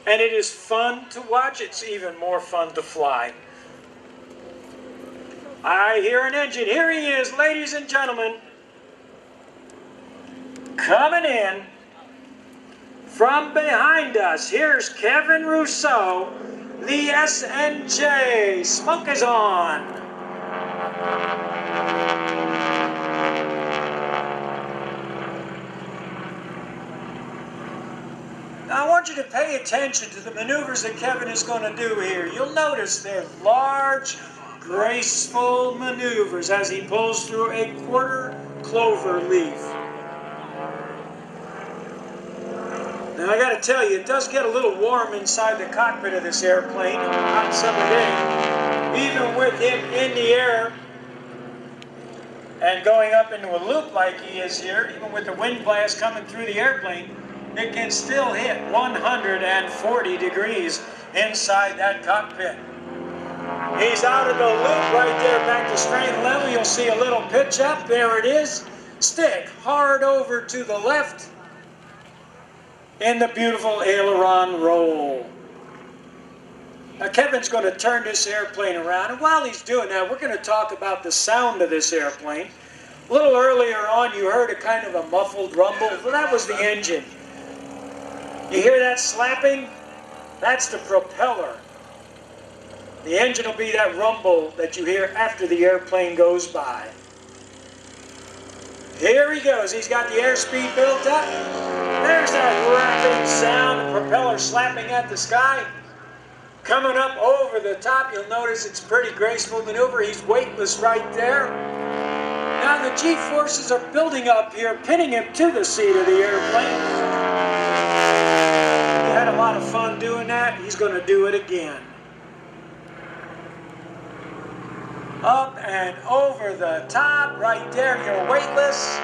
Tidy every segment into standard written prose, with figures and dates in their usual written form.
And it is fun to watch. It's even more fun to fly. I hear an engine. Here he is, ladies and gentlemen. Coming in from behind us. Here's Kevin Russo, the SNJ. Smoke is on. Now I want you to pay attention to the maneuvers that Kevin is going to do here. You'll notice they're large, graceful maneuvers as he pulls through a quarter clover leaf. Now I got to tell you, it does get a little warm inside the cockpit of this airplane on a hot summer day. Even with him in the air and going up into a loop like he is here, even with the wind blast coming through the airplane, it can still hit 140 degrees inside that cockpit. He's out of the loop right there, back to straight level. You'll see a little pitch up. There it is. Stick hard over to the left in the beautiful aileron roll. Now Kevin's going to turn this airplane around, and while he's doing that, we're going to talk about the sound of this airplane. A little earlier on, you heard a kind of a muffled rumble. Well, that was the engine. You hear that slapping? That's the propeller. The engine will be that rumble that you hear after the airplane goes by. Here he goes. He's got the airspeed built up. There's that rapping sound, the propeller slapping at the sky. Coming up over the top, you'll notice it's a pretty graceful maneuver. He's weightless right there. Now the G-forces are building up here, pinning him to the seat of the airplane. He had a lot of fun doing that. He's going to do it again. Up and over the top, right there, you're weightless,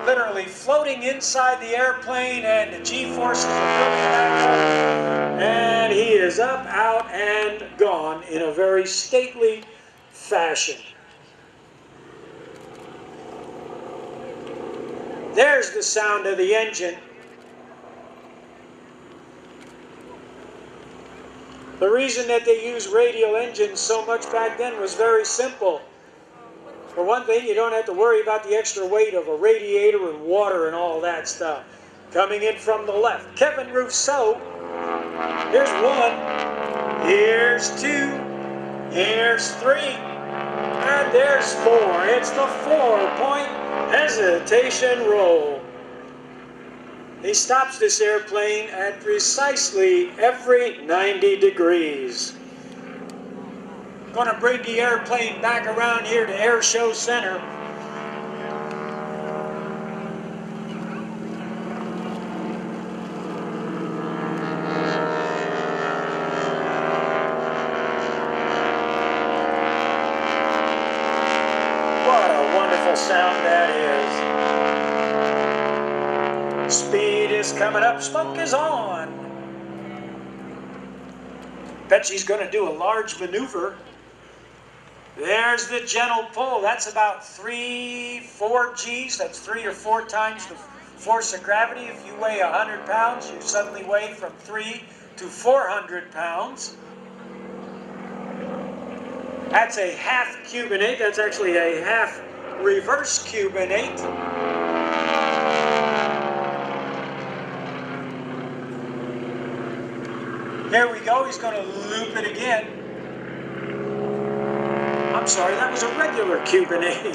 literally floating inside the airplane, and the G-forces are building back up. And he is up, out, and gone in a very stately fashion. There's the sound of the engine. The reason that they used radial engines so much back then was very simple. For one thing, you don't have to worry about the extra weight of a radiator and water and all that stuff. Coming in from the left, Kevin Russo. Here's one, here's two, here's three, and there's four. It's the 4-point hesitation roll. He stops this airplane at precisely every 90 degrees. Going to bring the airplane back around here to Airshow Center. What a wonderful sound that is. Speed is coming up, smoke is on. Bet she's going to do a large maneuver. There's the gentle pull. That's about 3-4 G's. That's 3 or 4 times the force of gravity. If you weigh 100 pounds, you suddenly weigh from 3 to 400 pounds. That's a half Cuban 8. That's actually a half reverse Cuban 8. Here we go. He's going to loop it again. I'm sorry, that was a regular Cuban 8.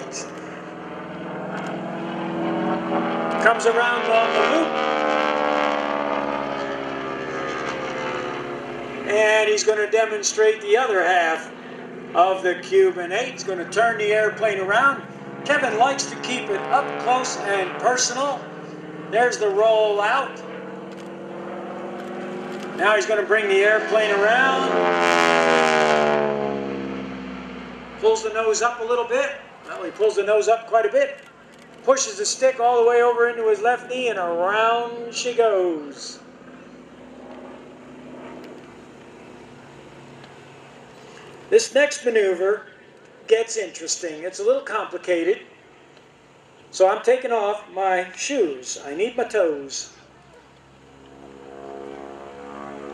Comes around on the loop. And he's going to demonstrate the other half of the Cuban 8. He's going to turn the airplane around. Kevin likes to keep it up close and personal. There's the roll out. Now he's going to bring the airplane around. Pulls the nose up a little bit. Well, he pulls the nose up quite a bit. Pushes the stick all the way over into his left knee, and around she goes. This next maneuver gets interesting. It's a little complicated. So I'm taking off my shoes. I need my toes.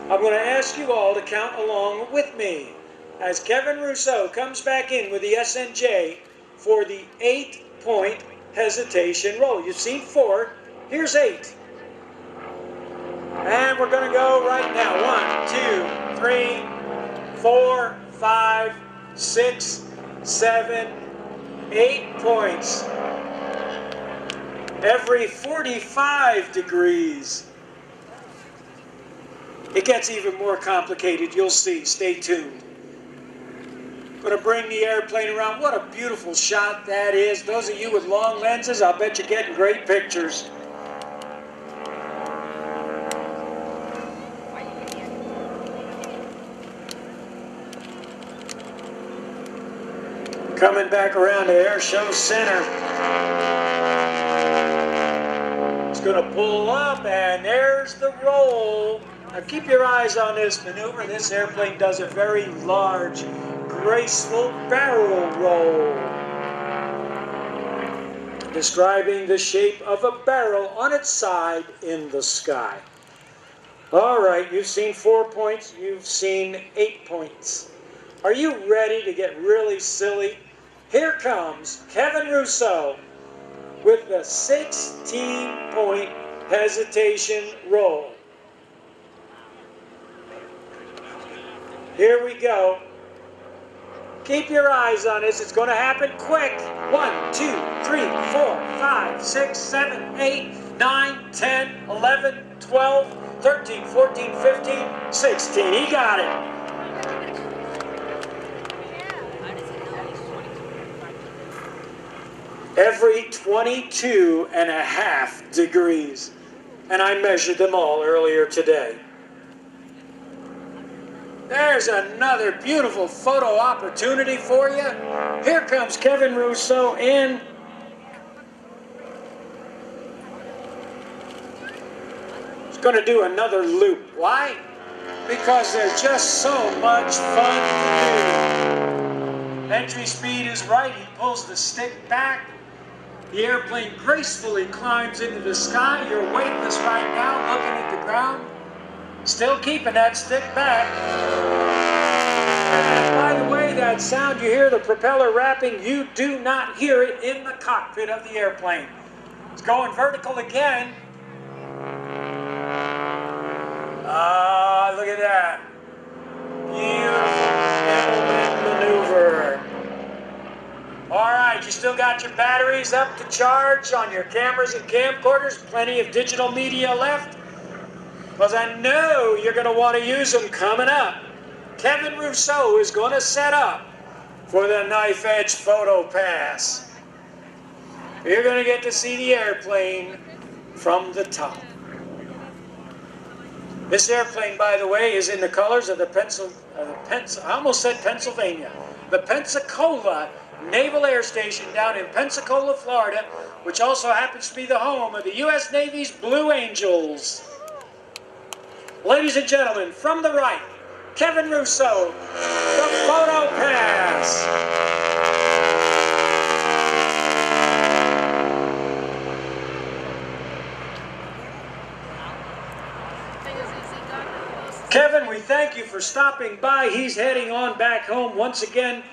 I'm going to ask you all to count along with me as Kevin Russo comes back in with the SNJ for the 8-point hesitation roll. You've seen 4. Here's 8. And we're going to go right now. 1, 2, 3, 4, 5, 6, 7, 8 points. Every 45 degrees. It gets even more complicated. You'll see. Stay tuned. Going to bring the airplane around. What a beautiful shot that is. Those of you with long lenses, I'll bet you're getting great pictures. Coming back around to Airshow Center. It's going to pull up, and there's the roll. Now keep your eyes on this maneuver. This airplane does a very large, graceful barrel roll, describing the shape of a barrel on its side in the sky. All right, you've seen 4 points. You've seen 8 points. Are you ready to get really silly? Here comes Kevin Russo with the 16-point hesitation roll. Here we go. Keep your eyes on this. It's going to happen quick. 1, 2, 3, 4, 5, 6, 7, 8, 9, 10, 11, 12, 13, 14, 15, 16. He got it. Every 22.5 degrees. And I measured them all earlier today. There's another beautiful photo opportunity for you. Here comes Kevin Russo in. He's going to do another loop. Why? Because there's just so much fun to do. Entry speed is right. He pulls the stick back. The airplane gracefully climbs into the sky. You're weightless right now, looking at the ground. Still keeping that stick back. And by the way, that sound you hear, the propeller rapping, you do not hear it in the cockpit of the airplane. It's going vertical again. Ah, look at that. Beautiful maneuver. All right, you still got your batteries up to charge on your cameras and camcorders. Plenty of digital media left. Because I know you're going to want to use them coming up. Kevin Russo is going to set up for the knife edge photo pass. You're going to get to see the airplane from the top. This airplane, by the way, is in the colors of the I almost said Pennsylvania. The Pensacola Naval Air Station down in Pensacola, Florida, which also happens to be the home of the U.S. Navy's Blue Angels. Ladies and gentlemen, from the right, Kevin Russo, the photo pass. Kevin, we thank you for stopping by. He's heading on back home once again.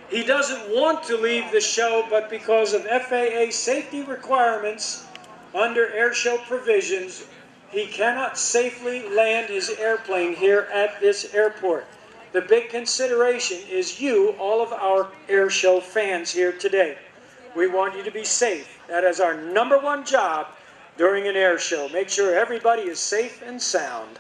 He doesn't want to leave the show, but because of FAA safety requirements under airshow provisions, he cannot safely land his airplane here at this airport. The big consideration is you, all of our airshow fans here today. We want you to be safe. That is our #1 job during an airshow. Make sure everybody is safe and sound.